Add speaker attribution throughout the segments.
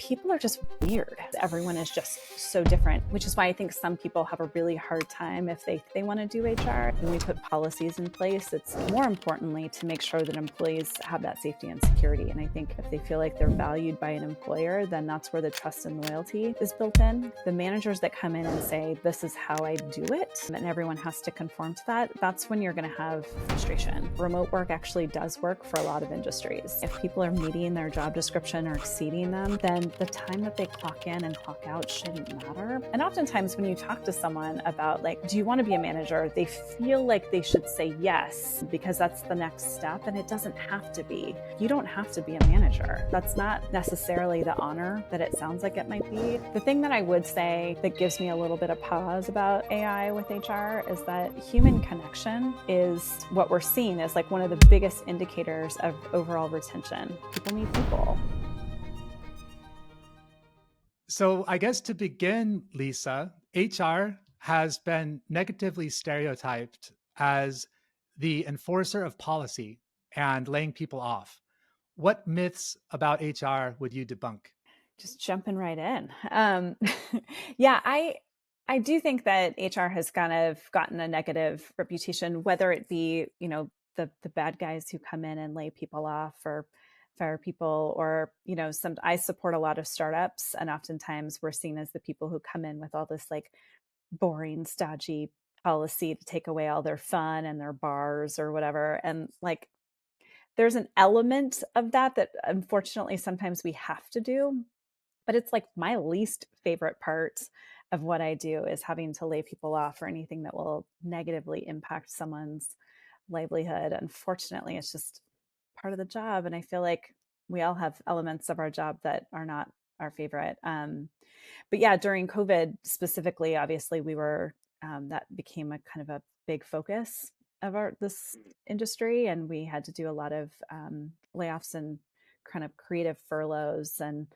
Speaker 1: People are just weird. Everyone is just so different, which is why I think some people have a really hard time if they want to do HR. When we put policies in place, it's more importantly to make sure that employees have that safety and security. And I think if they feel like they're valued by an employer, then that's where the trust and loyalty is built in. The managers that come in and say, this is how I do it, and everyone has to conform to that, that's when you're going to have frustration. Remote work actually does work for a lot of industries. If people are meeting their job description or exceeding them, then the time that they clock in and clock out shouldn't matter. And oftentimes when you talk to someone about like, do you want to be a manager? They feel like they should say yes, because that's the next step. And it doesn't have to be. You don't have to be a manager. That's not necessarily the honor that it sounds like it might be. The thing that I would say that gives me a little bit of pause about AI with HR is that human connection is what we're seeing as like one of the biggest indicators of overall retention. People need people.
Speaker 2: So I guess to begin, Lisa, HR has been negatively stereotyped as the enforcer of policy and laying people off. What myths about HR would you debunk?
Speaker 1: Just jumping right in. Yeah, I do think that HR has kind of gotten a negative reputation, whether it be, the bad guys who come in and lay people off or fire people, or, I support a lot of startups, and oftentimes we're seen as the people who come in with all this like boring, stodgy policy to take away all their fun and their bars or whatever. And like there's an element of that unfortunately sometimes we have to do, but it's like my least favorite part of what I do is having to lay people off or anything that will negatively impact someone's livelihood. Unfortunately, it's just part of the job. And I feel like we all have elements of our job that are not our favorite. But yeah, during COVID specifically, obviously we were, that became a kind of a big focus of this industry. And we had to do a lot of layoffs and kind of creative furloughs. And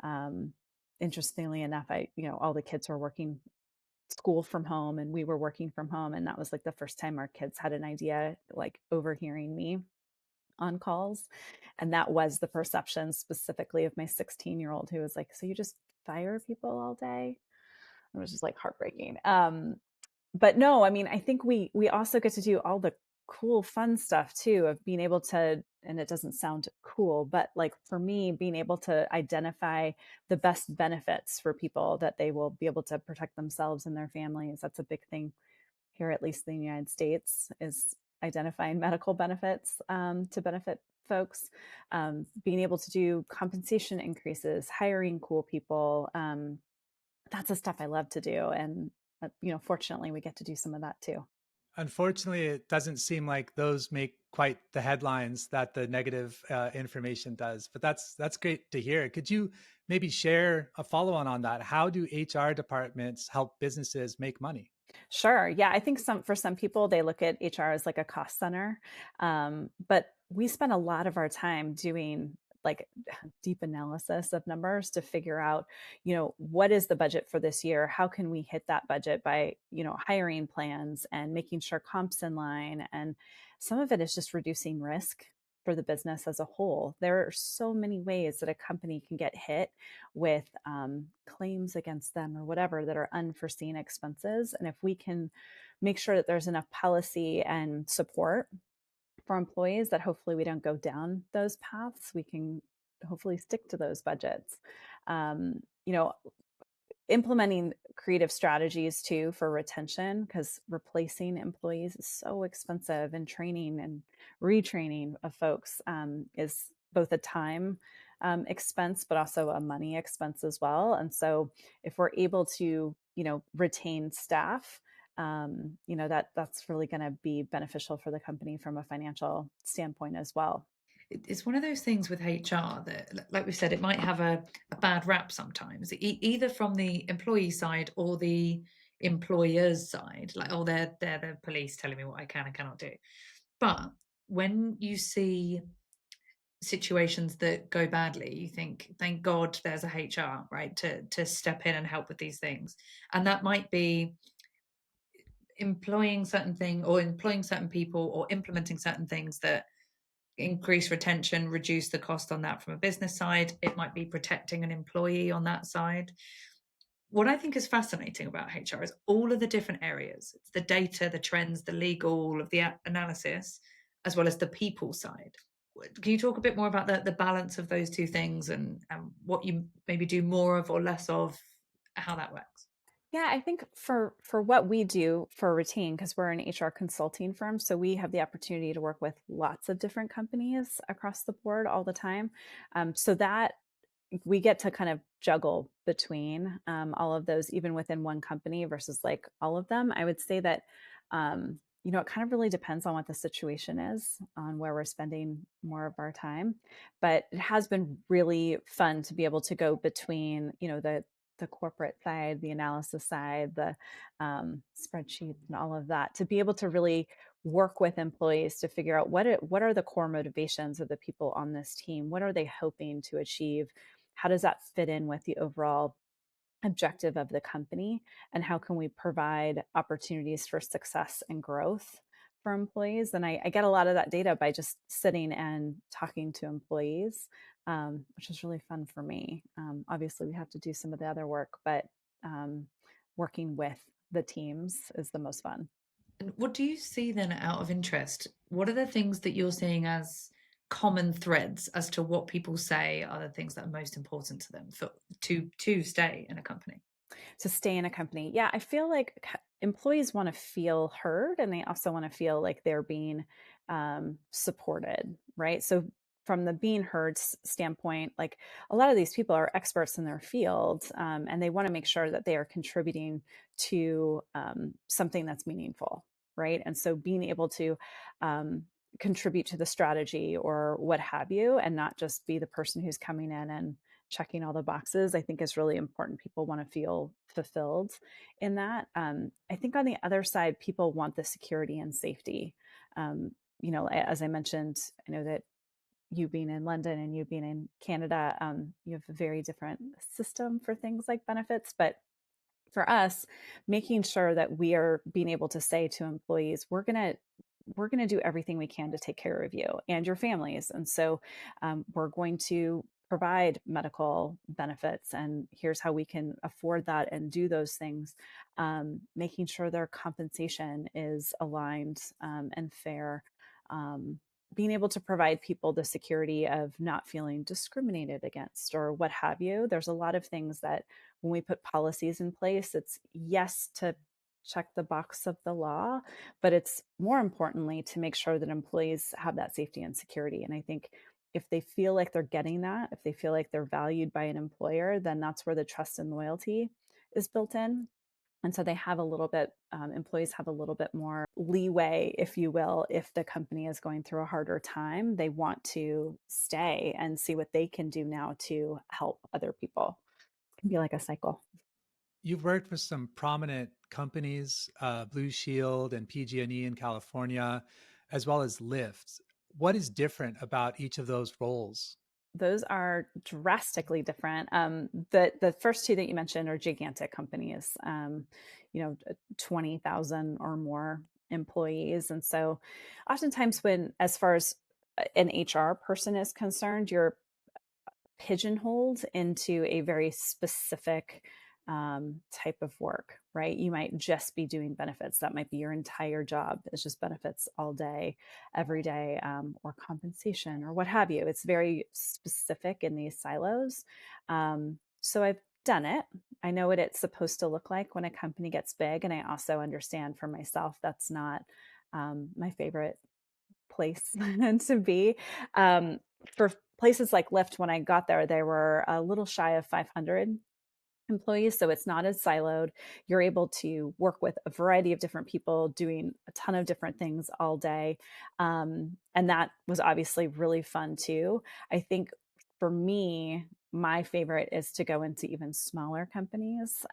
Speaker 1: um, interestingly enough, all the kids were working school from home and we were working from home. And that was like the first time our kids had an idea, like overhearing me on calls. And that was the perception specifically of my 16-year-old who was like, so you just fire people all day? It was just like heartbreaking. But no, I mean, I think we also get to do all the cool, fun stuff too, of being able to, and it doesn't sound cool, but like for me, being able to identify the best benefits for people that they will be able to protect themselves and their families. That's a big thing here, at least in the United States, is identifying medical benefits to benefit folks, being able to do compensation increases, hiring cool people. That's the stuff I love to do. And, fortunately, we get to do some of that too.
Speaker 2: Unfortunately, it doesn't seem like those make quite the headlines that the negative information does. But that's great to hear. Could you maybe share a follow-on on that? How do HR departments help businesses make money?
Speaker 1: Sure. Yeah. I think for some people, they look at HR as like a cost center. But we spend a lot of our time doing like deep analysis of numbers to figure out, what is the budget for this year? How can we hit that budget by, hiring plans and making sure comps in line? And some of it is just reducing risk for the business as a whole. There are so many ways that a company can get hit with claims against them or whatever that are unforeseen expenses. And if we can make sure that there's enough policy and support for employees that hopefully we don't go down those paths, we can hopefully stick to those budgets. Um, you know, Implementing creative strategies too for retention, because replacing employees is so expensive, and training and retraining of folks is both a time expense but also a money expense as well. And so if we're able to retain staff, that's really going to be beneficial for the company from a financial standpoint as well.
Speaker 3: It's one of those things with HR that, like we've said, it might have a bad rap sometimes, either from the employee side or the employer's side. Like, oh, they're the police telling me what I can and cannot do. But when you see situations that go badly, you think, thank God there's a HR, right, to step in and help with these things. And that might be employing certain thing or employing certain people or implementing certain things that increase retention, reduce the cost on that from a business side. It might be protecting an employee on that side. What I think is fascinating about HR is all of the different areas. It's the data, the trends, the legal, all of the analysis, as well as the people side. Can you talk a bit more about the balance of those two things, and what you maybe do more of or less of, how that works?
Speaker 1: Yeah, I think for what we do for Retain, because we're an HR consulting firm, so we have the opportunity to work with lots of different companies across the board all the time. So that we get to kind of juggle between all of those, even within one company versus like all of them. I would say that, it kind of really depends on what the situation is, on where we're spending more of our time. But it has been really fun to be able to go between, the corporate side, the analysis side, the spreadsheets, and all of that, to be able to really work with employees to figure out what are the core motivations of the people on this team. What are they hoping to achieve? How does that fit in with the overall objective of the company? And how can we provide opportunities for success and growth for employees? And I get a lot of that data by just sitting and talking to employees, which is really fun for me. Obviously, we have to do some of the other work, but um, working with the teams is the most fun.
Speaker 3: And what do you see then, out of interest? What are the things that you're seeing as common threads as to what people say are the things that are most important to them for to stay in a company?
Speaker 1: To stay in a company. Yeah, I feel like employees want to feel heard, and they also want to feel like they're being supported, right? So from the being heard standpoint, like a lot of these people are experts in their field, and they want to make sure that they are contributing to something that's meaningful, right? And so being able to contribute to the strategy or what have you, and not just be the person who's coming in and checking all the boxes, I think is really important. People want to feel fulfilled in that. I think on the other side, people want the security and safety. As I mentioned, I know that you being in London and you being in Canada, you have a very different system for things like benefits. But for us, making sure that we are being able to say to employees, we're going to do everything we can to take care of you and your families. And so we're going to provide medical benefits, and here's how we can afford that and do those things. Making sure their compensation is aligned and fair. Um, Being able to provide people the security of not feeling discriminated against or what have you. There's a lot of things that when we put policies in place, it's yes to check the box of the law, but it's more importantly to make sure that employees have that safety and security. And I think if they feel like they're getting that, if they feel like they're valued by an employer, then that's where the trust and loyalty is built in. And so they have a little bit, employees have a little bit more leeway, if you will, if the company is going through a harder time, they want to stay and see what they can do now to help other people. It can be like a cycle.
Speaker 2: You've worked for some prominent companies, Blue Shield and PG&E in California, as well as Lyft. What is different about each of those roles?
Speaker 1: Those are drastically different. The first two that you mentioned are gigantic companies, 20,000 or more employees. And so oftentimes when, as far as an HR person is concerned, you're pigeonholed into a very specific type of work, right? You might just be doing benefits. That might be your entire job. It's just benefits all day, every day, or compensation or what have you. It's very specific in these silos. So I've done it. I know what it's supposed to look like when a company gets big. And I also understand for myself that's not my favorite place to be. For places like Lyft, when I got there, they were a little shy of 500 employees. So it's not as siloed. You're able to work with a variety of different people doing a ton of different things all day. And that was obviously really fun too. I think for me, my favorite is to go into even smaller companies,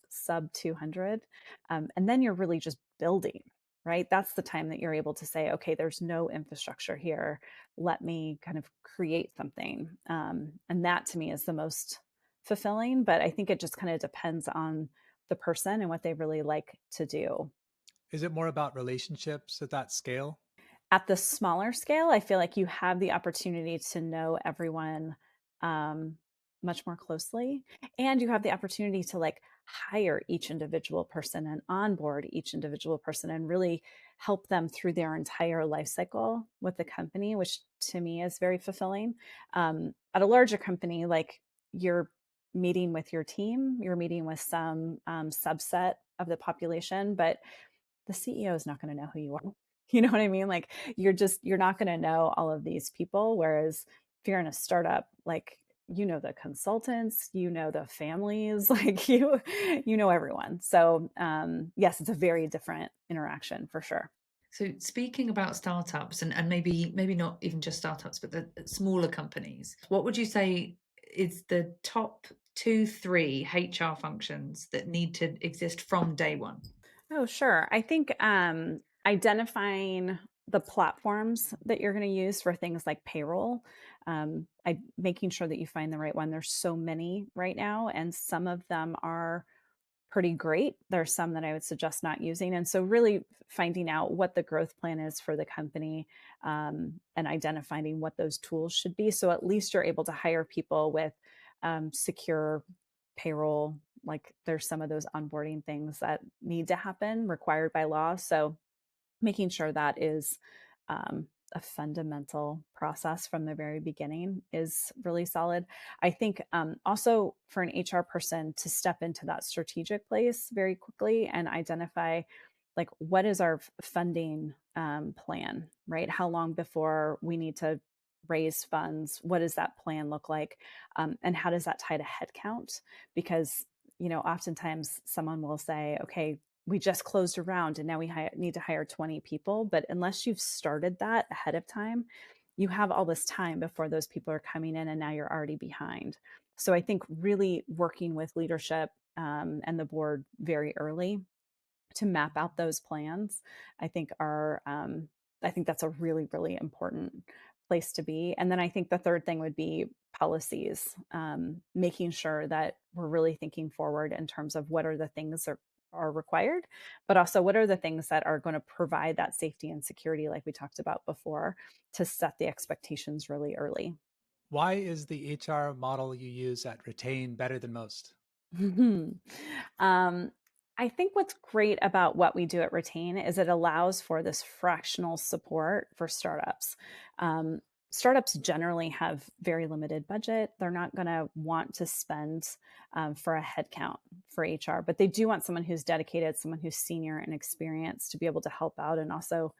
Speaker 1: sub 200. And then you're really just building. Right. That's the time that you're able to say, okay, there's no infrastructure here. Let me kind of create something. And that to me is the most fulfilling, but I think it just kind of depends on the person and what they really like to do.
Speaker 2: Is it more about relationships at that scale?
Speaker 1: At the smaller scale, I feel like you have the opportunity to know everyone, um, much more closely, and you have the opportunity to, like, hire each individual person and onboard each individual person and really help them through their entire life cycle with the company, which to me is very fulfilling. At a larger company, like, you're meeting with your team, you're meeting with some, subset of the population, but the CEO is not gonna know who you are. You know what I mean? Like, you're not gonna know all of these people, whereas if you're in a startup, like, you know the consultants, you know the families, like, you know everyone. So, yes, it's a very different interaction for sure.
Speaker 3: So speaking about startups and maybe not even just startups, but the smaller companies, what would you say is the top two, three HR functions that need to exist from day one?
Speaker 1: Oh, sure. I think identifying the platforms that you're going to use for things like payroll, making sure that you find the right one. There's so many right now, and some of them are pretty great. There's some that I would suggest not using. And so, really finding out what the growth plan is for the company, and identifying what those tools should be. So, at least you're able to hire people with secure payroll. Like, there's some of those onboarding things that need to happen required by law. So, making sure that is a fundamental process from the very beginning is really solid. I think also for an HR person to step into that strategic place very quickly and identify, like, what is our funding plan, right? How long before we need to raise funds? What does that plan look like? And how does that tie to headcount? Because, oftentimes someone will say, okay, we just closed a round and now we need to hire 20 people. But unless you've started that ahead of time, you have all this time before those people are coming in and now you're already behind. So I think really working with leadership and the board very early to map out those plans, I think are I think that's a really, really important place to be. And then I think the third thing would be policies, making sure that we're really thinking forward in terms of what are the things that are required, but also what are the things that are going to provide that safety and security, like we talked about before, to set the expectations really early.
Speaker 2: Why is the HR model you use at Retain better than most?
Speaker 1: Mhm. Um, I think what's great about what we do at Retain is it allows for this fractional support for startups. Um, Startups generally have very limited budget. They're not going to want to spend for a headcount for HR, but they do want someone who's dedicated, someone who's senior and experienced to be able to help out and also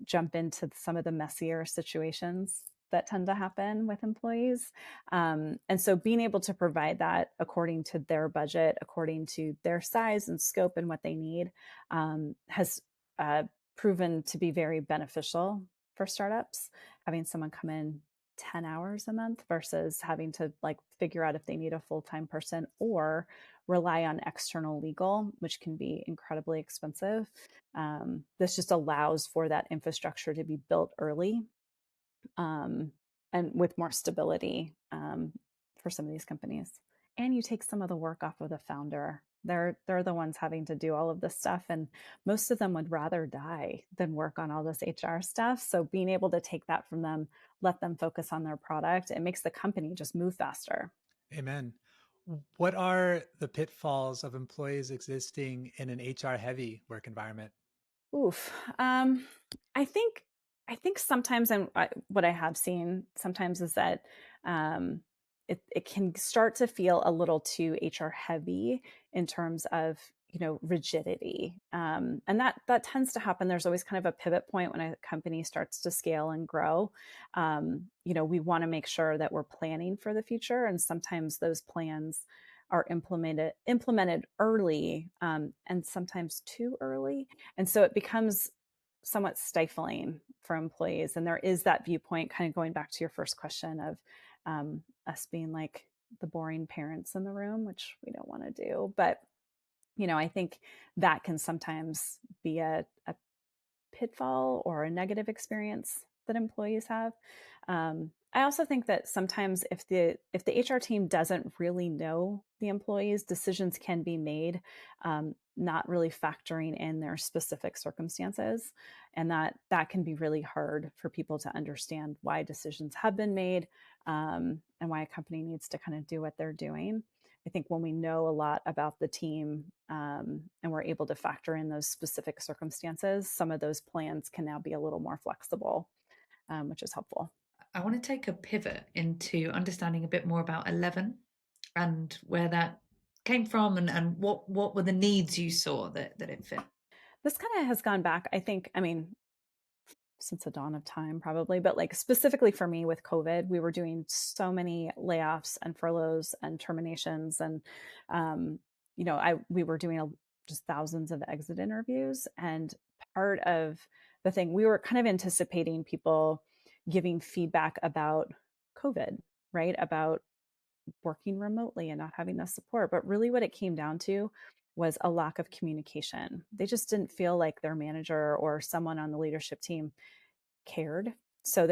Speaker 1: jump into some of the messier situations that tend to happen with employees. And so being able to provide that according to their budget, according to their size and scope and what they need, has uh, proven to be very beneficial for startups. Having someone come in 10 hours a month versus having to, like, figure out if they need a full-time person or rely on external legal, which can be incredibly expensive. This just allows for that infrastructure to be built early, um, and with more stability, for some of these companies. And you take some of the work off of the founder. They're the ones having to do all of this stuff, and most of them would rather die than work on all this HR stuff. So being able to take that from them, let them focus on their product, it makes the company just move faster.
Speaker 2: Amen. What are the pitfalls of employees existing in an HR heavy work environment?
Speaker 1: Oof. I think sometimes, and what I have seen sometimes is that um, it can start to feel a little too HR heavy in terms of, rigidity, and that tends to happen. There's always kind of a pivot point when a company starts to scale and grow. We want to make sure that we're planning for the future, and sometimes those plans are implemented early, and sometimes too early, and so it becomes somewhat stifling for employees. And there is that viewpoint, kind of going back to your first question of us being like the boring parents in the room, which we don't want to do. But, I think that can sometimes be a pitfall or a negative experience that employees have. I also think that sometimes if the HR team doesn't really know the employees, decisions can be made, not really factoring in their specific circumstances, and that can be really hard for people to understand why decisions have been made, and why a company needs to kind of do what they're doing. I think when we know a lot about the team, and we're able to factor in those specific circumstances, some of those plans can now be a little more flexible, which is helpful.
Speaker 3: I want to take a pivot into understanding a bit more about 11 and where that came from, and what were the needs you saw that it fit.
Speaker 1: This kind of has gone back, I think, I mean, since the dawn of time, probably, but like specifically for me with COVID, we were doing so many layoffs and furloughs and terminations. And, um, we were doing just thousands of exit interviews. And part of the thing, we were kind of anticipating people giving feedback about COVID, right? About working remotely and not having the support. But really, what it came down to was a lack of communication. They just didn't feel like their manager or someone on the leadership team cared. So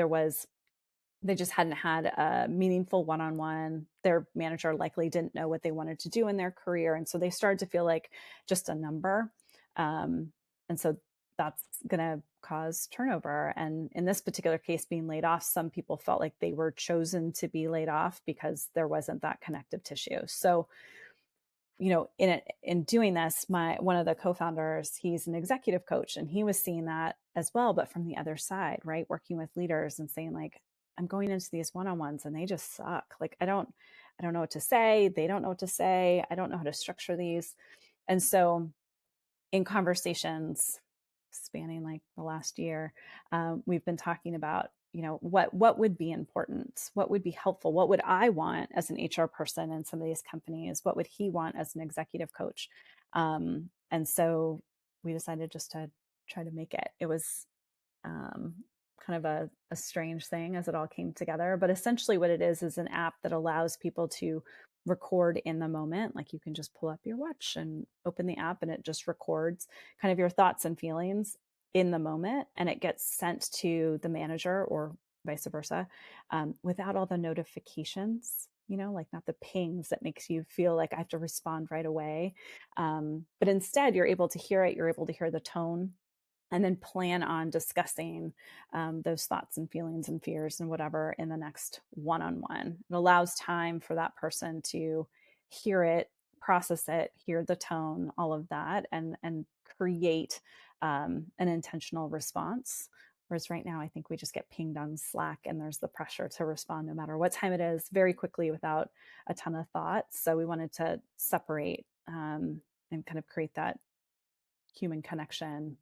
Speaker 1: they just hadn't had a meaningful one on one. Their manager likely didn't know what they wanted to do in their career. And so they started to feel like just a number. And so that's going to cause turnover. And in this particular case, being laid off, some people felt like they were chosen to be laid off because there wasn't that connective tissue. So in doing this, my one of the co-founders, he's an executive coach, and he was seeing that as well, but from the other side, right? Working with leaders and saying like, I'm going into these one-on-ones and they just suck. Like I don't know what to say. They don't know what to say. I don't know how to structure these. And so in conversations spanning like the last year, we've been talking about, what would be important, what would be helpful, what would I want as an HR person in some of these companies, what would he want as an executive coach, and so we decided just to try to make it. It was um, kind of a strange thing as it all came together. But essentially, what it is an app that allows people to record in the moment. Like you can just pull up your watch and open the app, and it just records kind of your thoughts and feelings in the moment. And it gets sent to the manager or vice versa, without all the notifications. Like not the pings that makes you feel like I have to respond right away. But instead, you're able to hear it. You're able to hear the tone and then plan on discussing those thoughts and feelings and fears and whatever in the next one-on-one. It allows time for that person to hear it, process it, hear the tone, all of that, and create an intentional response. Whereas right now, I think we just get pinged on Slack and there's the pressure to respond no matter what time it is, very quickly without a ton of thought. So we wanted to separate, and kind of create that human connection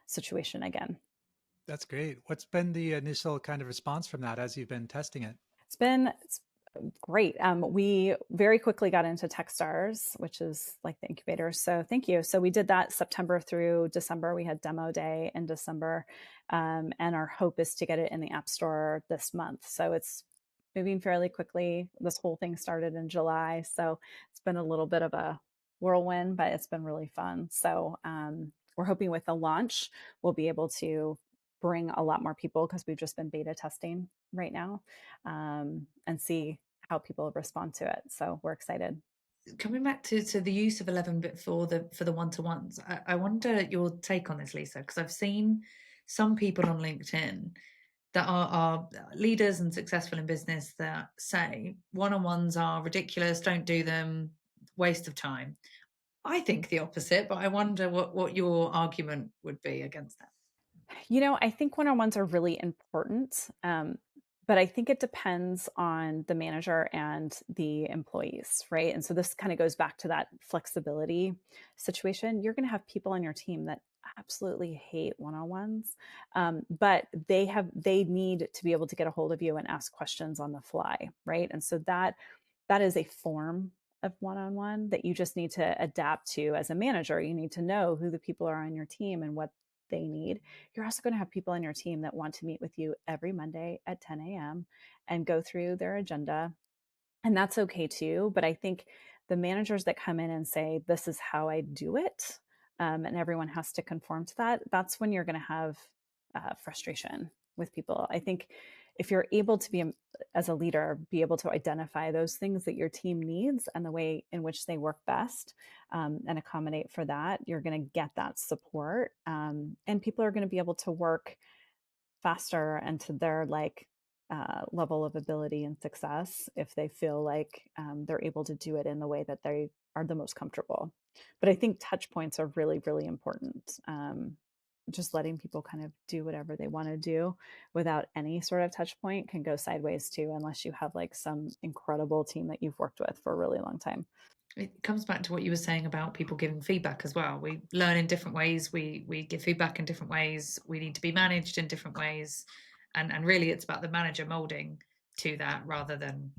Speaker 1: situation again.
Speaker 2: That's great. What's been the initial kind of response from that as you've been testing it?
Speaker 1: It's great. We very quickly got into Techstars, which is like the incubator. So thank you. So we did that September through December. We had demo day in December, and our hope is to get it in the App Store this month. So it's moving fairly quickly. This whole thing started in July, so it's been a little bit of a whirlwind, but it's been really fun. So we're hoping with the launch, we'll be able to bring a lot more people because we've just been beta testing right now, and see how people respond to it. So we're excited.
Speaker 3: Coming back to the use of 11 bit for the one-to-ones, I wonder your take on this, Lisa, because I've seen some people on LinkedIn that are leaders and successful in business that say one-on-ones are ridiculous, don't do them, waste of time. I think the opposite, but I wonder what your argument would be against that.
Speaker 1: I think one-on-ones are really important, but I think it depends on the manager and the employees, right? And so this kind of goes back to that flexibility situation. You're going to have people on your team that absolutely hate one-on-ones, but they need to be able to get a hold of you and ask questions on the fly, right? And so that is a form of one-on-one that you just need to adapt to as a manager. You need to know who the people are on your team and what they need. You're also going to have people on your team that want to meet with you every Monday at 10 a.m. and go through their agenda. And that's okay too. But I think the managers that come in and say, this is how I do it, and everyone has to conform to that, that's when you're going to have frustration with people. I think if you're able to be, as a leader, be able to identify those things that your team needs and the way in which they work best, and accommodate for that, you're going to get that support. And people are going to be able to work faster and to their level of ability and success if they feel like they're able to do it in the way that they are the most comfortable. But I think touch points are really, really important. Just letting people kind of do whatever they want to do without any sort of touch point can go sideways too, unless you have like some incredible team that you've worked with for a really long time.
Speaker 3: It comes back to what you were saying about people giving feedback as well. We learn in different ways. We give feedback in different ways. We need to be managed in different ways, and really, it's about the manager molding to that rather than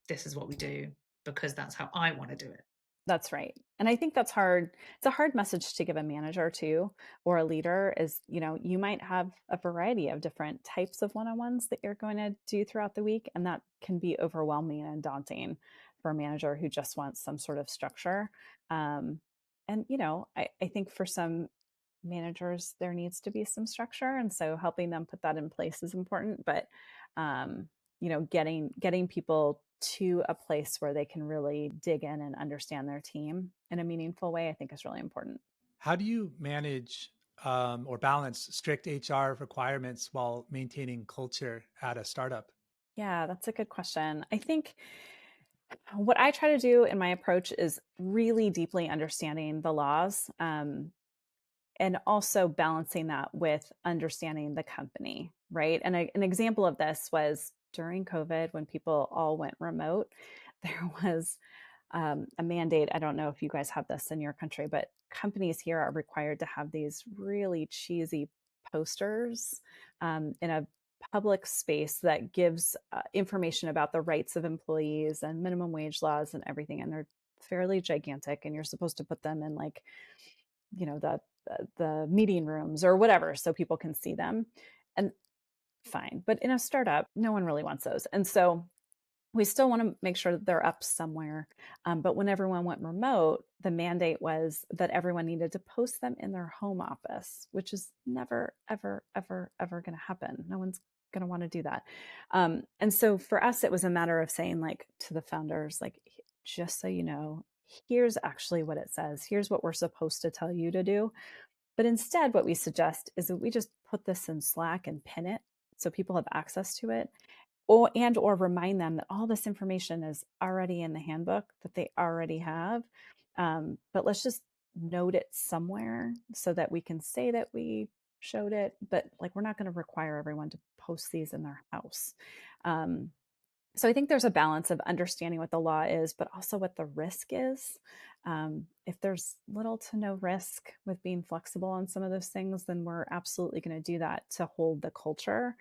Speaker 3: this is what we do because that's how I want to do it.
Speaker 1: That's right. And I think that's hard. It's a hard message to give a manager too, or a leader is, you might have a variety of different types of one-on-ones that you're going to do throughout the week. And that can be overwhelming and daunting for a manager who just wants some sort of structure. Um, and, I think for some managers, there needs to be some structure. And so helping them put that in place is important. But, getting people to a place where they can really dig in and understand their team in a meaningful way, I think is really important.
Speaker 2: How do you manage or balance strict HR requirements while maintaining culture at a startup?
Speaker 1: Yeah, that's a good question. I think what I try to do in my approach is really deeply understanding the laws, and also balancing that with understanding the company, right? And an example of this was during COVID when people all went remote. There was a mandate. I don't know if you guys have this in your country, but companies here are required to have these really cheesy posters in a public space that gives information about the rights of employees and minimum wage laws and everything. And they're fairly gigantic, and you're supposed to put them in like, the meeting rooms or whatever so people can see them. And fine, but in a startup, no one really wants those. And so we still want to make sure that they're up somewhere. But when everyone went remote, the mandate was that everyone needed to post them in their home office, which is never, ever, ever, ever going to happen. No one's going to want to do that. And so for us, it was a matter of saying, like, to the founders, like, just so you know, here's actually what it says. Here's what we're supposed to tell you to do. But instead, what we suggest is that we just put this in Slack and pin it so people have access to it, or remind them that all this information is already in the handbook that they already have. But let's just note it somewhere so that we can say that we showed it, but like we're not going to require everyone to post these in their house. Um, so I think there's a balance of understanding what the law is, but also what the risk is. If there's little to no risk with being flexible on some of those things, then we're absolutely going to do that to hold the culture.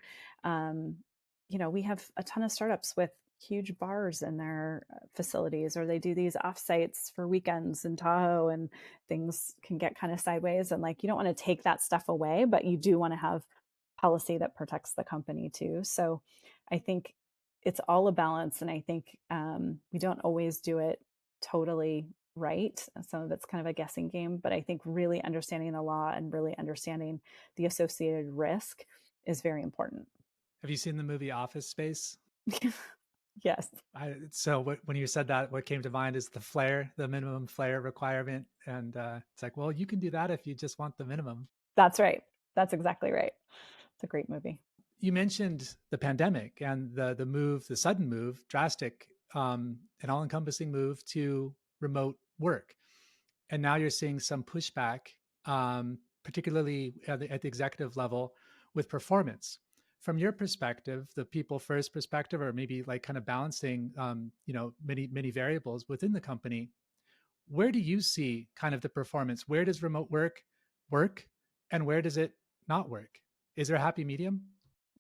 Speaker 1: Um, we have a ton of startups with huge bars in their facilities, or they do these offsites for weekends in Tahoe, and things can get kind of sideways. And like, you don't want to take that stuff away, but you do want to have policy that protects the company too. So I think it's all a balance. And I think we don't always do it totally right. Some of it's kind of a guessing game, but I think really understanding the law and really understanding the associated risk is very important.
Speaker 2: Have you seen the movie Office Space?
Speaker 1: Yes,
Speaker 2: When you said that, what came to mind is the minimum flare requirement. And it's like, well, you can do that if you just want the minimum.
Speaker 1: that's right. That's exactly right. It's a great movie.
Speaker 2: You mentioned the pandemic and the sudden move, drastic, and all encompassing move to remote work. And now you're seeing some pushback, particularly at the executive level with performance. From your perspective, the people first perspective, or maybe like kind of balancing, many variables within the company, where do you see kind of the performance? Where does remote work, and where does it not work? Is there a happy medium?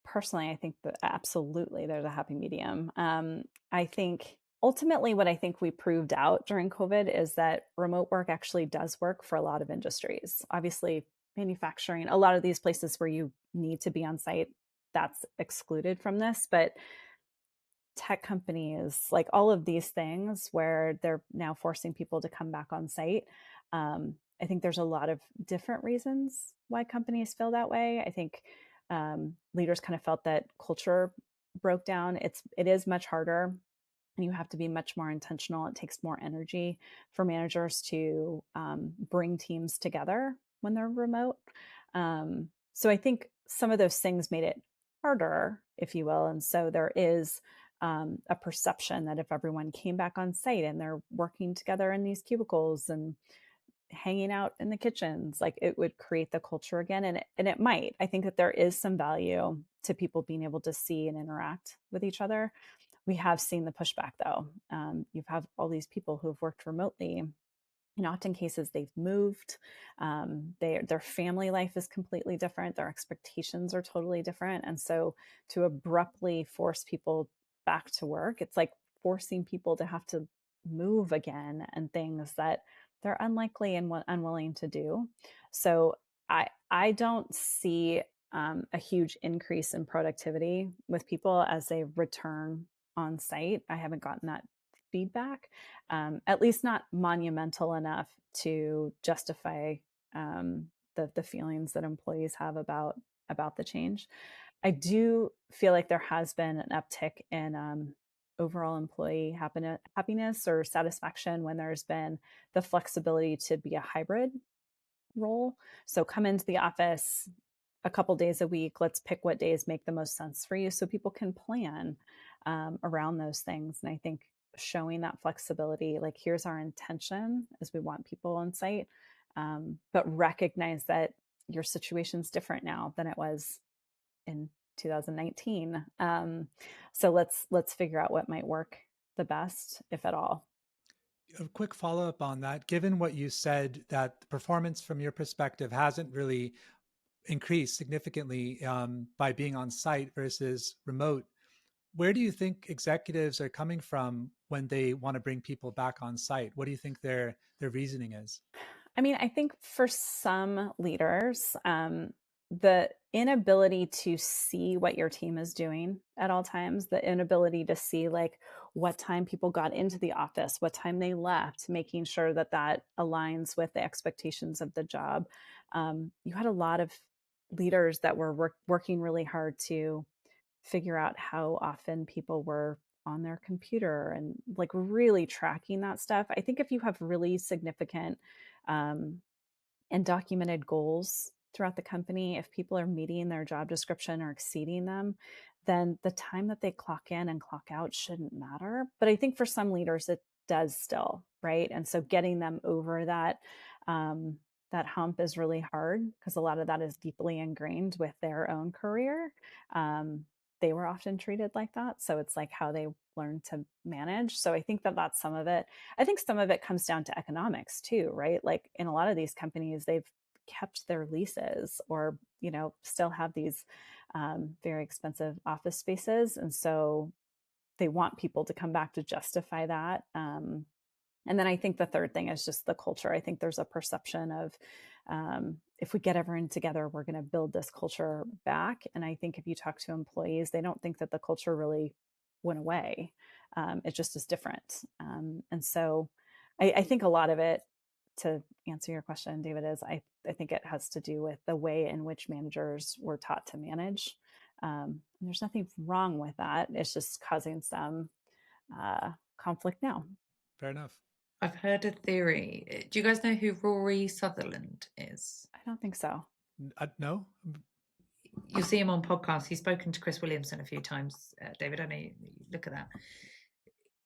Speaker 1: Personally, I think that absolutely there's a happy medium. I think ultimately what I think we proved out during COVID is that remote work actually does work for a lot of industries. Obviously, manufacturing, a lot of these places where you need to be on site, that's excluded from this. But tech companies, like all of these things where they're now forcing people to come back on site. I think there's a lot of different reasons why companies feel that way. I think leaders kind of felt that culture broke down, it is much harder, and you have to be much more intentional. It takes more energy for managers to bring teams together when they're remote. So I think some of those things made it harder, if you will. And so there is a perception that if everyone came back on site and they're working together in these cubicles and hanging out in the kitchens, like it would create the culture again. And it might. I think that there is some value to people being able to see and interact with each other. We have seen the pushback though. You have all these people who have worked remotely. In often cases, they've moved. Their family life is completely different. Their expectations are totally different. And so to abruptly force people back to work, it's like forcing people to have to move again and things that they're unlikely and unwilling to do. So I don't see a huge increase in productivity with people as they return on site. I haven't gotten that feedback, at least not monumental enough to justify the feelings that employees have about the change. I do feel like there has been an uptick in overall employee happiness or satisfaction when there's been the flexibility to be a hybrid role. So come into the office a couple days a week. Let's pick what days make the most sense for you so people can plan around those things. And I think showing that flexibility, like here's our intention as we want people on site, but recognize that your situation's different now than it was in 2019. So let's figure out what might work the best, if at all.
Speaker 2: A quick follow up on that. Given what you said, that the performance from your perspective hasn't really increased significantly by being on site versus remote, where do you think executives are coming from when they want to bring people back on site? What do you think their reasoning is?
Speaker 1: I mean, I think for some leaders, the inability to see what your team is doing at all times, the inability to see like what time people got into the office, what time they left, making sure that that aligns with the expectations of the job. You had a lot of leaders that were working really hard to figure out how often people were on their computer and like really tracking that stuff. I think if you have really significant um, and documented goals throughout the company, if people are meeting their job description or exceeding them, then the time that they clock in and clock out shouldn't matter. But I think for some leaders, it does still, right? And so getting them over um, that hump is really hard because a lot of that is deeply ingrained with their own career. Um, they were often treated like that. So it's like how they learn to manage. So I think that that's some of it. I think some of it comes down to economics too, right? Like in a lot of these companies, they've kept their leases or, still have these very expensive office spaces. And so they want people to come back to justify that. And then I think the third thing is just the culture. I think there's a perception of if we get everyone together, we're going to build this culture back. And I think if you talk to employees, they don't think that the culture really went away. It just is different. And so I think a lot of it, to answer your question, David, is I think it has to do with the way in which managers were taught to manage. And there's nothing wrong with that. It's just causing some conflict now.
Speaker 2: Fair enough.
Speaker 3: I've heard a theory. Do you guys know who Rory Sutherland is?
Speaker 1: I don't think so.
Speaker 2: No.
Speaker 3: You'll see him on podcasts. He's spoken to Chris Williamson a few times. David, I know you look at that.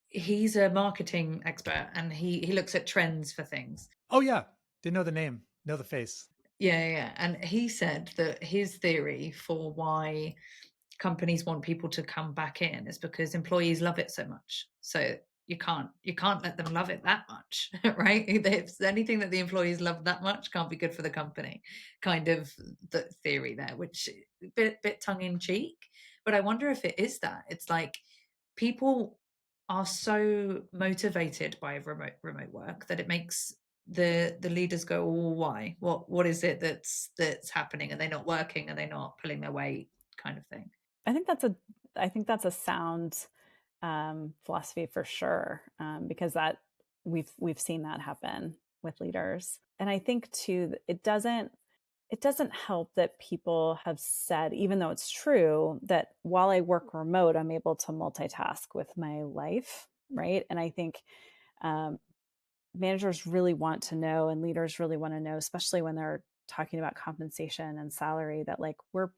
Speaker 3: He's a marketing expert and he looks at trends for things.
Speaker 2: Oh yeah, didn't know the name, know the face.
Speaker 3: Yeah. And he said that his theory for why companies want people to come back in is because employees love it so much. So you can't let them love it that much, right? If anything that the employees love that much can't be good for the company, kind of the theory there, which bit tongue in cheek. But I wonder if it is that. It's like people are so motivated by remote work that it makes the leaders go, oh, why? What is it that's happening? Are they not working? Are they not pulling their weight? Kind of thing.
Speaker 1: I think that's a sound philosophy for sure, because that we've seen that happen with leaders, and I think too it doesn't. it doesn't help that people have said, even though it's true, that while I work remote, I'm able to multitask with my life, right? And I think um, managers really want to know, and leaders really want to know, especially when they're talking about compensation and salary, that like we're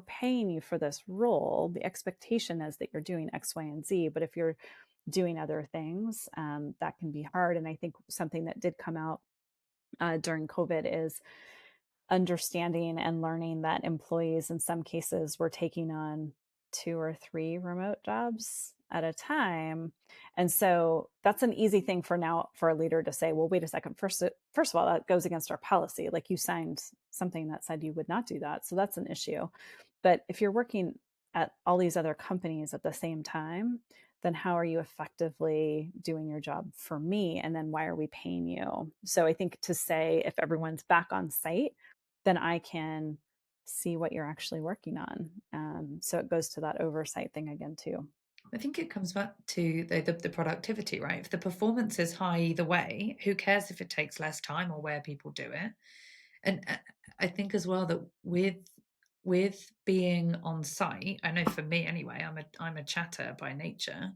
Speaker 1: paying you for this role. The expectation is that you're doing X, Y, and Z. But if you're doing other things, that can be hard. And I think something that did come out during COVID is understanding and learning that employees in some cases were taking on 2 or 3 remote jobs at a time. And so that's an easy thing for now for a leader to say, well, wait a second, first of all, that goes against our policy. Like you signed something that said you would not do that. So that's an issue. But if you're working at all these other companies at the same time, then how are you effectively doing your job for me? And then why are we paying you? So I think to say if everyone's back on site, then I can see what you're actually working on. So it goes to that oversight thing again, too.
Speaker 3: I think it comes back to the productivity, right? If the performance is high either way, who cares if it takes less time or where people do it? And I think as well that with being on site, I know for me anyway, I'm a chatter by nature.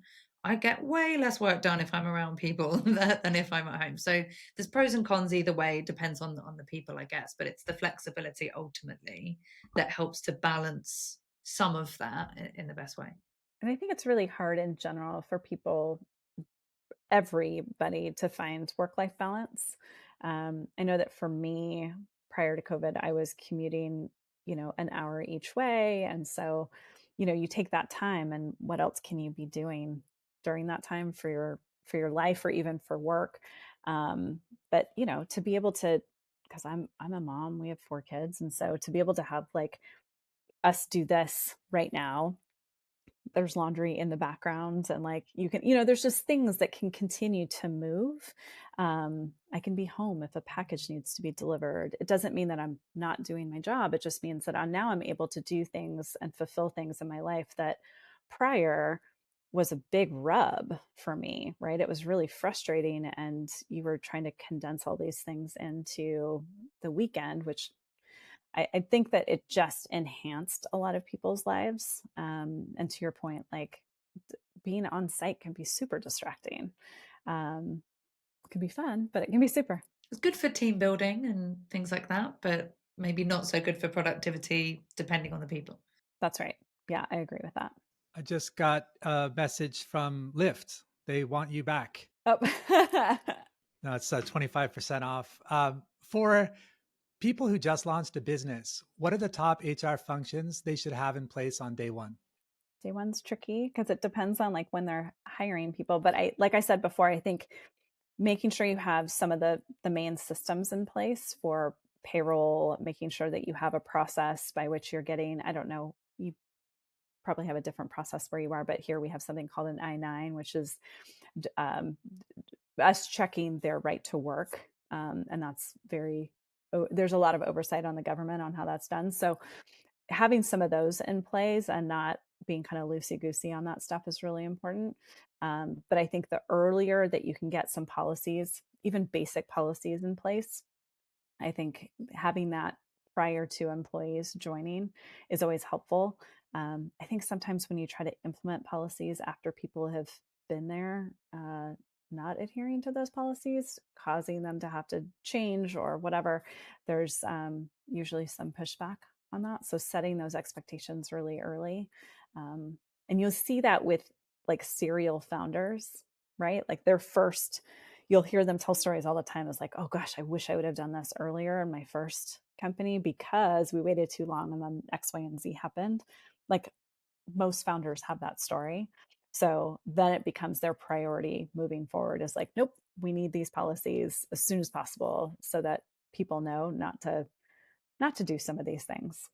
Speaker 3: I get way less work done if I'm around people than if I'm at home. So there's pros and cons either way. It depends on the people, I guess. But it's the flexibility ultimately that helps to balance some of that in the best way.
Speaker 1: And I think it's really hard in general for people, everybody, to find work life balance. I know that for me, prior to COVID, I was commuting, an hour each way. And so, you take that time, and what else can you be doing during that time for your life or even for work? But to be able to, because I'm a mom, we have 4 kids, and so to be able to have like us do this right now, there's laundry in the background, and like you can, there's just things that can continue to move. I can be home if a package needs to be delivered. It doesn't mean that I'm not doing my job. It just means that now I'm able to do things and fulfill things in my life that prior was a big rub for me, right? It was really frustrating, and you were trying to condense all these things into the weekend, which I think that it just enhanced a lot of people's lives. And to your point, like being on site can be super distracting. It can be fun, but it can be super.
Speaker 3: It's good for team building and things like that, but maybe not so good for productivity depending on the people.
Speaker 1: That's right. Yeah, I agree with that.
Speaker 2: I just got a message from Lyft. They want you back.
Speaker 1: Oh,
Speaker 2: No, it's 25% off. For people who just launched a business, what are the top HR functions they should have in place on day one?
Speaker 1: day one's tricky because it depends on like when they're hiring people. But like I said before, I think making sure you have some of the main systems in place for payroll, making sure that you have a process by which you're getting, I don't know, you probably have a different process where you are, but here we have something called an I-9, which is um, us checking their right to work. And that's there's a lot of oversight on the government on how that's done. So having some of those in place and not being kind of loosey goosey on that stuff is really important. But I think the earlier that you can get some policies, even basic policies in place, I think having that prior to employees joining is always helpful. I think sometimes when you try to implement policies after people have been there, not adhering to those policies, causing them to have to change or whatever, there's usually some pushback on that. So setting those expectations really early. And you'll see that with like serial founders, right? Like their first, you'll hear them tell stories all the time. It's like, oh gosh, I wish I would have done this earlier in my first company because we waited too long and then X, Y, and Z happened. Like most founders have that story. So then it becomes their priority moving forward is like, nope, we need these policies as soon as possible so that people know not to do some of these things.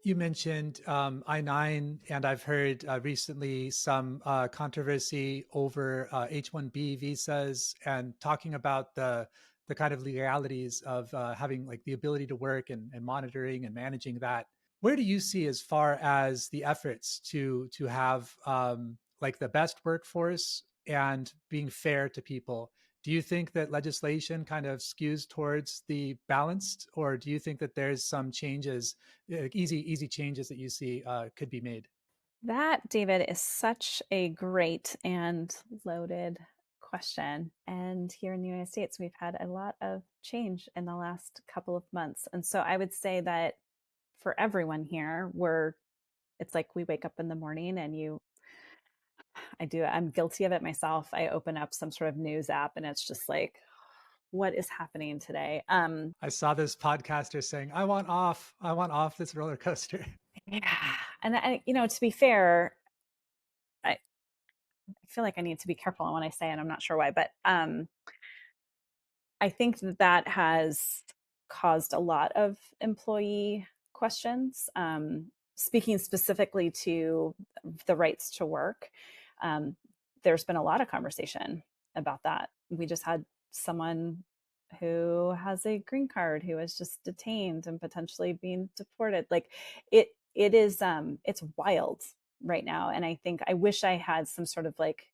Speaker 2: You mentioned I-9, and I've heard recently some controversy over H-1B visas and talking about the kind of legalities of having like the ability to work and monitoring and managing that. Where do you see as far as the efforts to have like the best workforce and being fair to people. Do you think that legislation kind of skews towards the balanced, or do you think that there's some changes, easy changes that you see could be made?
Speaker 1: That, David, is such a great and loaded question. And here in the United States, we've had a lot of change in the last couple of months. And so I would say that for everyone here, it's like we wake up in the morning and I'm guilty of it myself. I open up some sort of news app and it's just like, what is happening today?
Speaker 2: I saw this podcaster saying, I want off this roller coaster."
Speaker 1: Yeah. And to be fair, I feel like I need to be careful when I say it. I'm not sure why, but I think that has caused a lot of employee questions. Speaking specifically to the rights to work, um, there's been a lot of conversation about that. We just had someone who has a green card who was just detained and potentially being deported. Like it's wild right now. And I think I wish I had some sort of like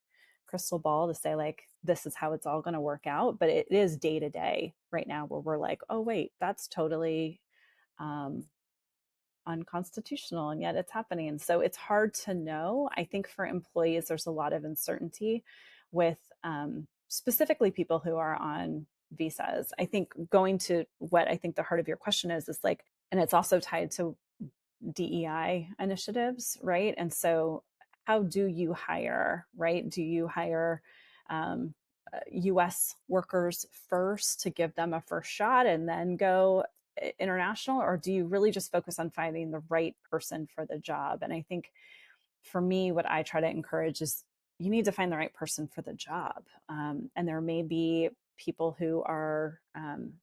Speaker 1: crystal ball to say like this is how it's all going to work out, but it is day to day right now where we're like, oh wait, that's totally um unconstitutional, and yet it's happening. And so it's hard to know. I think for employees there's a lot of uncertainty with specifically people who are on visas. I think going to what I think the heart of your question is like, and it's also tied to DEI initiatives, right? And so, how do you hire, right? Do you hire US workers first to give them a first shot and then go international? Or do you really just focus on finding the right person for the job? And I think for me, what I try to encourage is you need to find the right person for the job. And there may be people who are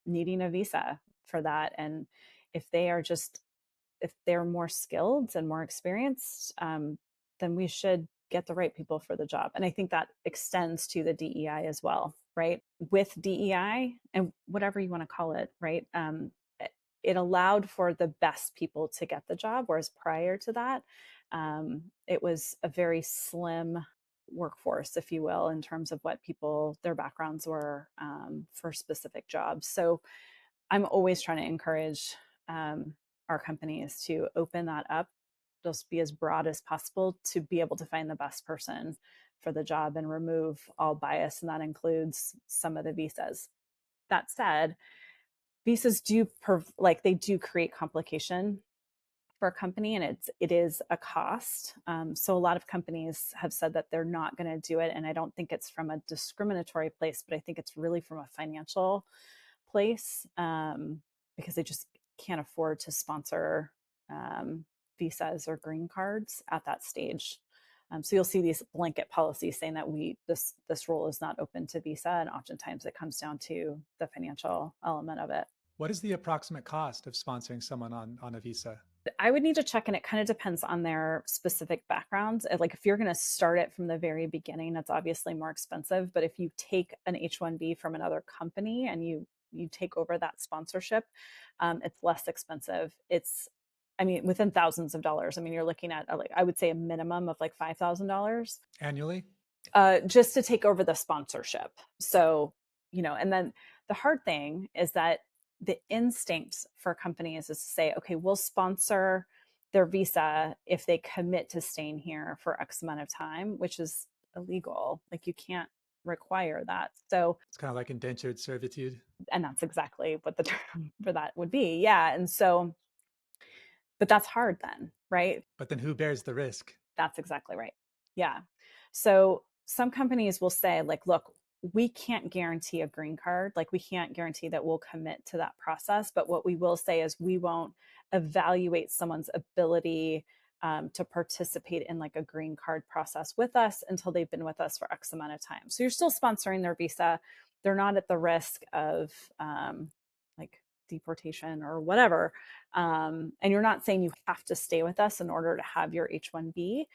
Speaker 1: needing a visa for that. And if they are just if they're more skilled and more experienced, then we should get the right people for the job. And I think that extends to the DEI as well, right? With DEI and whatever you want to call it, right? It allowed for the best people to get the job, whereas prior to that, it was a very slim workforce, if you will, in terms of what people, their backgrounds were for specific jobs. So I'm always trying to encourage our companies to open that up, just be as broad as possible to be able to find the best person for the job and remove all bias. And that includes some of the visas. That said, visas they do create complication for a company, and it is a cost. So a lot of companies have said that they're not going to do it, and I don't think it's from a discriminatory place, but I think it's really from a financial place, because they just can't afford to sponsor um, visas or green cards at that stage. So you'll see these blanket policies saying that this role is not open to visa, and oftentimes it comes down to the financial element of it.
Speaker 2: What is the approximate cost of sponsoring someone on a visa?
Speaker 1: I would need to check, and it kind of depends on their specific background. Like if you're going to start it from the very beginning, it's obviously more expensive. But if you take an H-1B from another company and you take over that sponsorship, it's less expensive. I mean, within thousands of dollars. I mean, you're looking at like I would say a minimum of like $5,000
Speaker 2: Annually?
Speaker 1: just to take over the sponsorship. So, and then the hard thing is that the instinct for companies is to say, okay, we'll sponsor their visa if they commit to staying here for X amount of time, which is illegal. Like you can't require that. So,
Speaker 2: It's kind of like indentured servitude.
Speaker 1: and that's exactly what the term for that would be. Yeah. And so, but that's hard then, right?
Speaker 2: But then who bears the risk?
Speaker 1: That's exactly right. Yeah. So some companies will say, like, look, we can't guarantee a green card. Like, we can't guarantee that we'll commit to that process. But what we will say is we won't evaluate someone's ability to participate in like a green card process with us until they've been with us for X amount of time. So you're still sponsoring their visa. They're not at the risk of like deportation or whatever, and you're not saying you have to stay with us in order to have your H-1B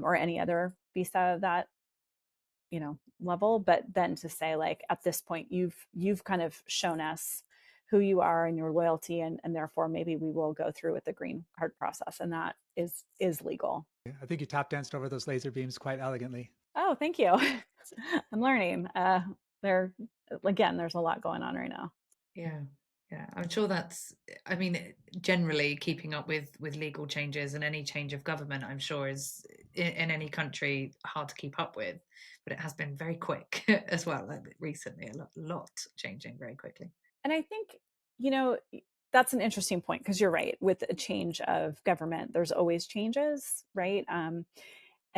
Speaker 1: or any other visa of that level. But then to say like at this point you've kind of shown us who you are and your loyalty, and therefore maybe we will go through with the green card process, and that is legal.
Speaker 2: I think you tap danced over those laser beams quite elegantly.
Speaker 1: Oh, thank you. I'm learning. There again, there's a lot going on right now.
Speaker 3: Yeah. Yeah, I'm sure that's, I mean, generally keeping up with legal changes and any change of government, I'm sure is in any country hard to keep up with, but it has been very quick as well. Like recently, a lot changing very quickly.
Speaker 1: And I think, you know, that's an interesting point because you're right. With a change of government, there's always changes, right? And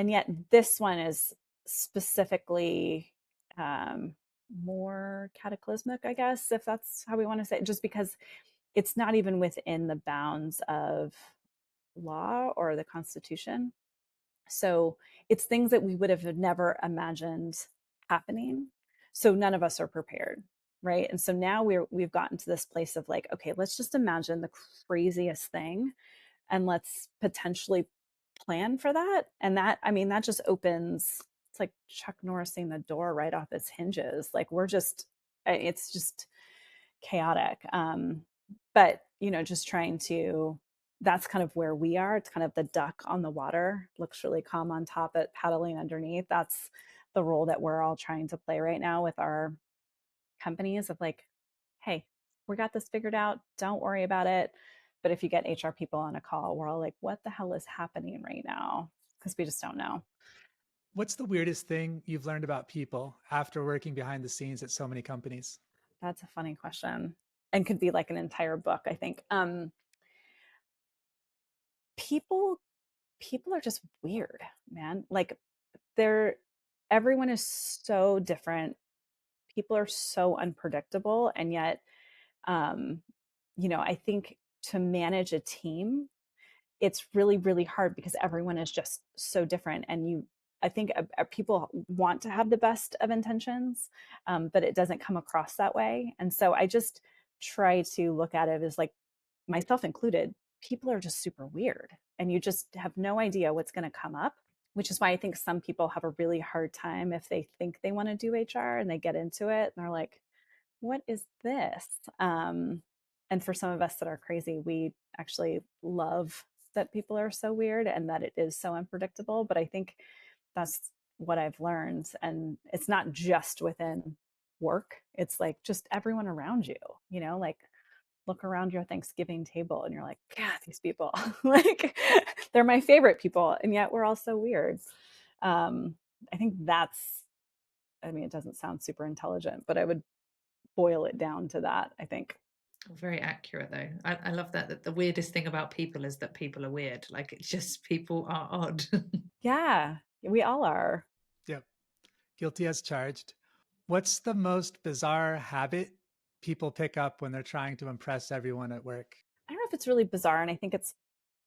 Speaker 1: yet this one is specifically um, more cataclysmic, I guess, if that's how we want to say it, just because it's not even within the bounds of law or the Constitution. So it's things that we would have never imagined happening. So none of us are prepared, right? And so now we've gotten to this place of like, okay, let's just imagine the craziest thing and let's potentially plan for that. And that, I mean, that just opens, it's like Chuck Norrising the door right off its hinges. Like we're just, it's just chaotic. But, you know, just trying to, that's kind of where we are. It's kind of the duck on the water, looks really calm on top, but paddling underneath. That's the role that we're all trying to play right now with our companies of like, hey, we got this figured out. Don't worry about it. But if you get HR people on a call, we're all like, what the hell is happening right now? Because we just don't know.
Speaker 2: What's the weirdest thing you've learned about people after working behind the scenes at so many companies?
Speaker 1: That's a funny question and could be like an entire book, I think. People people are just weird, man. Like they're everyone is so different. People are so unpredictable and yet um you know, I think to manage a team, it's really really hard because everyone is just so different and you I think people want to have the best of intentions, but it doesn't come across that way. And so I just try to look at it as like myself included, people are just super weird and you just have no idea what's going to come up, which is why I think some people have a really hard time if they think they want to do HR and they get into it and they're like, what is this? And for some of us that are crazy, we actually love that people are so weird and that it is so unpredictable. But I think that's what I've learned. And it's not just within work, it's like just everyone around you, you know, like look around your Thanksgiving table and you're like, God, these people, like, they're my favorite people. And yet we're all so weird. Um, I think that's, I mean, it doesn't sound super intelligent, but I would boil it down to that, I think.
Speaker 3: Very accurate though. I love that the weirdest thing about people is that people are weird. Like it's just people are odd.
Speaker 1: Yeah, we all are.
Speaker 2: Yep. Guilty as charged. What's the most bizarre habit people pick up when they're trying to impress everyone at work?
Speaker 1: I don't know if it's really bizarre, and I think it's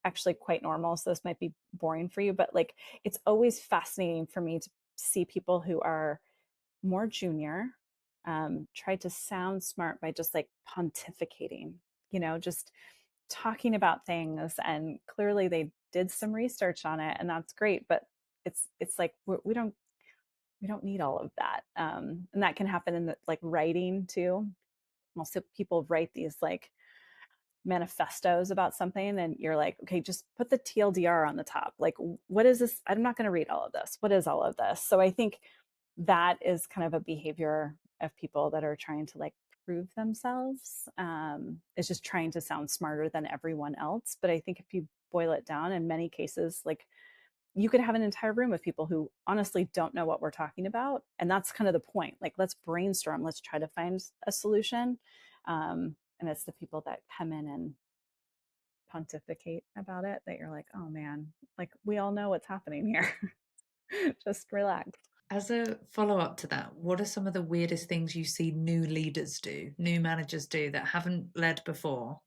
Speaker 1: actually quite normal. So this might be boring for you, but like it's always fascinating for me to see people who are more junior, try to sound smart by just like pontificating, you know, just talking about things. And clearly they did some research on it, and that's great. But it's like we don't need all of that, and that can happen in the like writing too. Also, people write these like manifestos about something and you're like, okay, just put the TLDR on the top. Like, what is this? I'm not going to read all of this. What is all of this? So I think that is kind of a behavior of people that are trying to like prove themselves. It's just trying to sound smarter than everyone else. But I think if you boil it down, in many cases, like you could have an entire room of people who honestly don't know what we're talking about. And that's kind of the point. Like, let's brainstorm, let's try to find a solution. And it's the people that come in and pontificate about it that you're like, oh man, like we all know what's happening here. Just relax.
Speaker 3: As a follow up to that, what are some of the weirdest things you see new leaders do, new managers do that haven't led before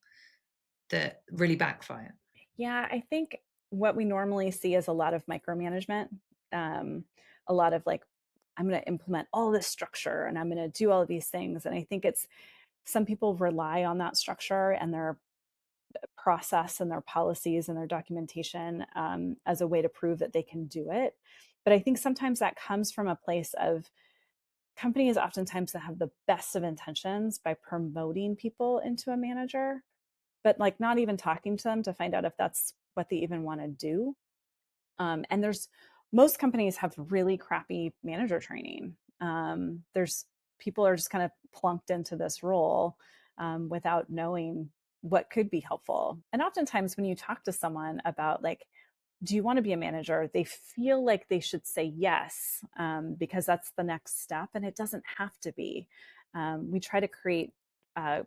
Speaker 3: that really backfire?
Speaker 1: Yeah, I think what we normally see is a lot of micromanagement, um, a lot of like, I'm going to implement all this structure and I'm going to do all of these things. And I think it's some people rely on that structure and their process and their policies and their documentation as a way to prove that they can do it. But I think sometimes that comes from a place of companies oftentimes that have the best of intentions by promoting people into a manager, but like not even talking to them to find out if that's what they even want to do. And there's most companies have really crappy manager training. There's people are just kind of plunked into this role without knowing what could be helpful. And oftentimes, when you talk to someone about like, do you want to be a manager? They feel like they should say yes because that's the next step, and it doesn't have to be. We try to create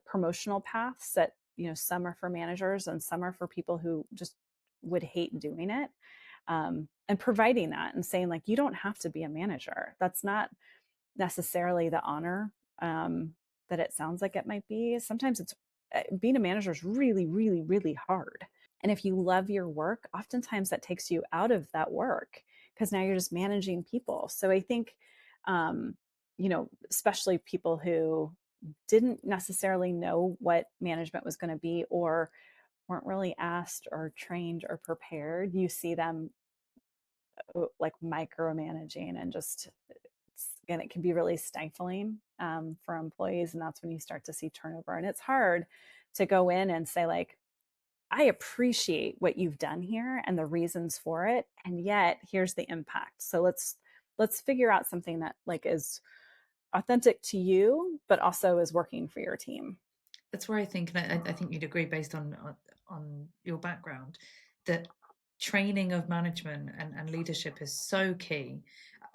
Speaker 1: promotional paths that some are for managers and some are for people who just would hate doing it, and providing that and saying like you don't have to be a manager. That's not necessarily the honor that it sounds like it might be. Sometimes it's being a manager is really, really, really hard. And if you love your work, oftentimes that takes you out of that work because now you're just managing people. So I think, especially people who didn't necessarily know what management was going to be or weren't really asked or trained or prepared, you see them like micromanaging and just again, it can be really stifling for employees, and that's when you start to see turnover. And it's hard to go in and say like, I appreciate what you've done here and the reasons for it, and yet here's the impact. So let's figure out something that like is authentic to you but also is working for your team.
Speaker 3: That's where I think, and I think you'd agree based on your background, that training of management and leadership is so key.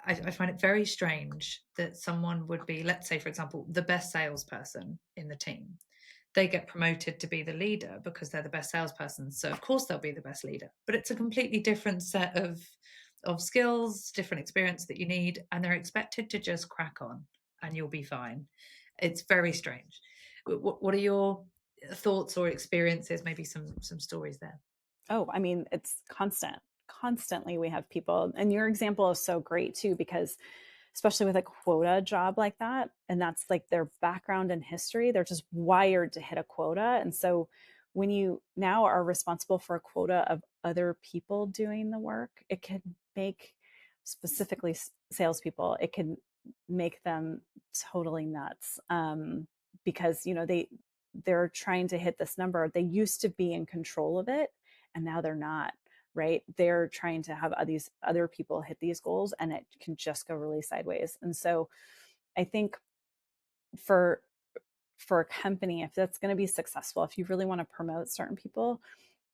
Speaker 3: I find it very strange that someone would be, let's say, for example, the best salesperson in the team. They get promoted to be the leader because they're the best salesperson. So of course they'll be the best leader. But it's a completely different set of skills, different experience that you need, and they're expected to just crack on and you'll be fine. It's very strange. What are your thoughts or experiences? Maybe some stories there.
Speaker 1: Oh, I mean, it's constantly we have people, and your example is so great too because especially with a quota job like that, and that's like their background and history, they're just wired to hit a quota. And so when you now are responsible for a quota of other people doing the work, it can make specifically salespeople, it can make them totally nuts, because they're trying to hit this number. They used to be in control of it, and now they're not. Right, they're trying to have these other people hit these goals, and it can just go really sideways. And so I think for a company, if that's going to be successful, if you really want to promote certain people,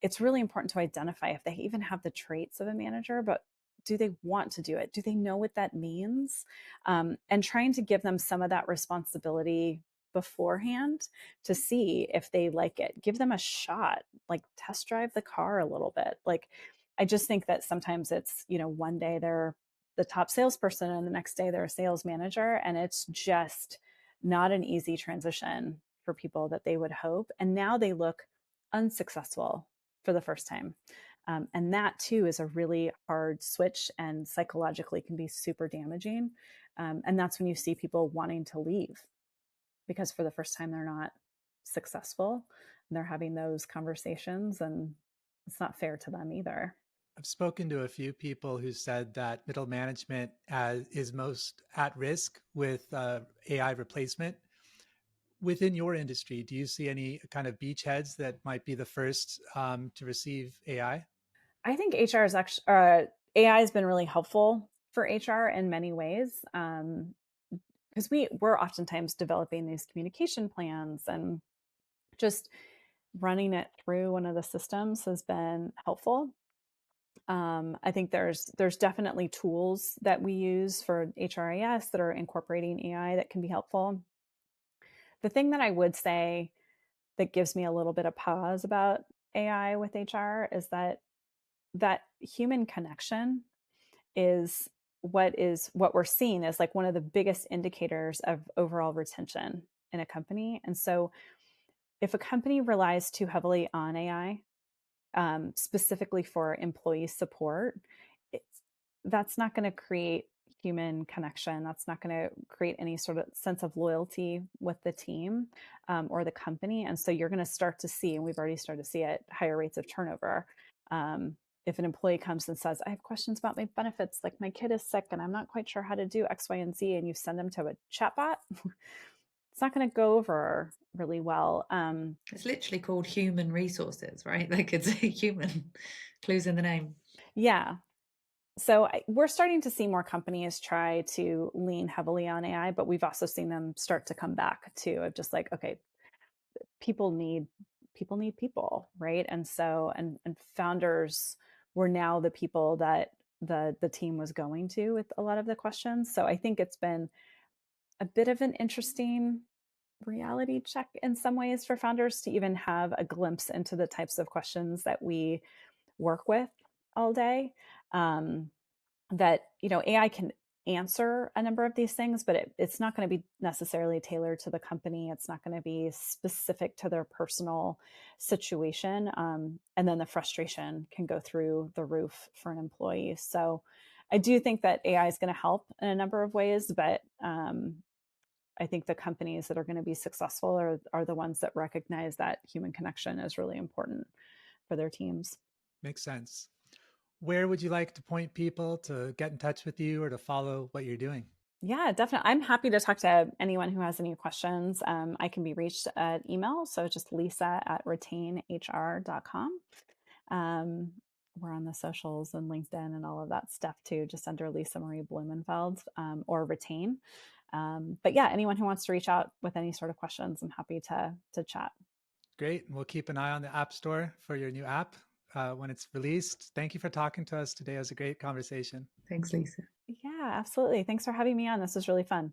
Speaker 1: it's really important to identify if they even have the traits of a manager, but do they want to do it? Do they know what that means? And trying to give them some of that responsibility beforehand to see if they like it. Give them a shot, like test drive the car a little bit. Like, I just think that sometimes it's, one day they're the top salesperson and the next day they're a sales manager. And it's just not an easy transition for people that they would hope. And now they look unsuccessful for the first time. And that too is a really hard switch and psychologically can be super damaging. And that's when you see people wanting to leave because for the first time they're not successful and they're having those conversations, and it's not fair to them either.
Speaker 2: I've spoken to a few people who said that middle management is most at risk with AI replacement. Within your industry, do you see any kind of beachheads that might be the first to receive AI?
Speaker 1: I think HR is actually AI has been really helpful for HR in many ways, because we're oftentimes developing these communication plans, and just running it through one of the systems has been helpful. I think there's definitely tools that we use for HRIS that are incorporating AI that can be helpful. The thing that I would say that gives me a little bit of pause about AI with HR is that human connection is what we're seeing as like one of the biggest indicators of overall retention in a company. And so if a company relies too heavily on AI, specifically for employee support, it's, that's not going to create human connection. That's not going to create any sort of sense of loyalty with the team, or the company. And so you're going to start to see, and we've already started to see it, higher rates of turnover. If an employee comes and says, I have questions about my benefits, like my kid is sick and I'm not quite sure how to do X, Y, and Z, and you send them to a chatbot, it's not going to go over really well.
Speaker 3: It's literally called human resources, right? Like it's a human, clues in the name.
Speaker 1: Yeah. We're starting to see more companies try to lean heavily on AI, but we've also seen them start to come back to of just like, okay, people need people, right? And founders were now the people that the team was going to with a lot of the questions. So I think it's been a bit of an interesting reality check in some ways for founders to even have a glimpse into the types of questions that we work with all day. That AI can answer a number of these things, but it's not going to be necessarily tailored to the company. It's not going to be specific to their personal situation, and then the frustration can go through the roof for an employee. So I do think that AI is going to help in a number of ways, but I think the companies that are going to be successful are the ones that recognize that human connection is really important for their teams.
Speaker 2: Makes sense. Where would you like to point people to get in touch with you or to follow what you're doing?
Speaker 1: Yeah, definitely. I'm happy to talk to anyone who has any questions. I can be reached at email. So just lisa@retainhr.com. Um, we're on the socials and LinkedIn and all of that stuff too, just under Lisa Maree Blumenfeld, or Retain. But yeah, anyone who wants to reach out with any sort of questions, I'm happy to chat.
Speaker 2: Great. We'll keep an eye on the App Store for your new app when it's released. Thank you for talking to us today. It was a great conversation.
Speaker 3: Thanks, Lisa.
Speaker 1: Yeah, absolutely. Thanks for having me on. This was really fun.